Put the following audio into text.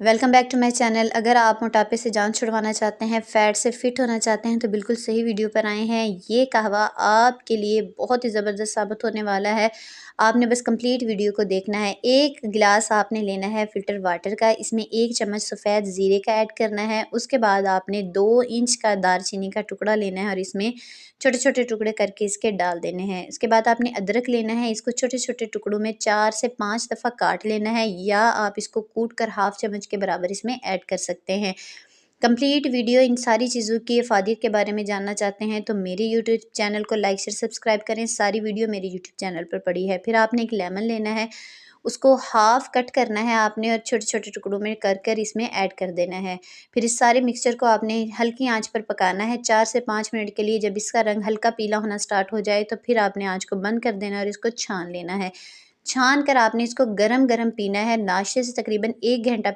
Welcome back to my channel. अगर आप मोटापे से जान छुड़वाना चाहते हैं, फैट से फिट होना चाहते हैं तो बिल्कुल सही वीडियो पर आए हैं। ये कहवा आपके लिए बहुत ही ज़बरदस्त साबित होने वाला है। आपने बस कंप्लीट वीडियो को देखना है। एक गिलास आपने लेना है फ़िल्टर वाटर का, इसमें 1 चम्मच सफ़ेद ज़ीरे का ऐड करना है। उसके बाद आपने 2 इंच का दालचीनी का टुकड़ा लेना है और इसमें छोटे-छोटे टुकड़े करके इसके डाल देने हैं। उसके बाद आपने अदरक लेना है, इसको छोटे-छोटे टुकड़ों में 4 से 5 दफ़ा काट लेना है या आप इसको कूट कर हाफ़ चम्मच के बराबर इसमें ऐड कर सकते हैं। कंप्लीट वीडियो इन सारी चीज़ों की अफ़ादियत के बारे में जानना चाहते हैं तो मेरे यूट्यूब चैनल को लाइक शेयर सब्सक्राइब करें। सारी वीडियो मेरे यूट्यूब चैनल पर पड़ी है। फिर आपने एक लेमन लेना है, उसको हाफ़ कट करना है आपने और छोटे-छोटे टुकड़ों में कर कर इसमें ऐड कर देना है। फिर इस सारे मिक्सचर को आपने हल्की आँच पर पकाना है 4 से 5 मिनट के लिए। जब इसका रंग हल्का पीला होना स्टार्ट हो जाए तो फिर आपने आँच को बंद कर देना है और इसको छान लेना है। छान कर आपने इसको गरम-गरम पीना है। नाश्ते से तकरीबन 1 घंटा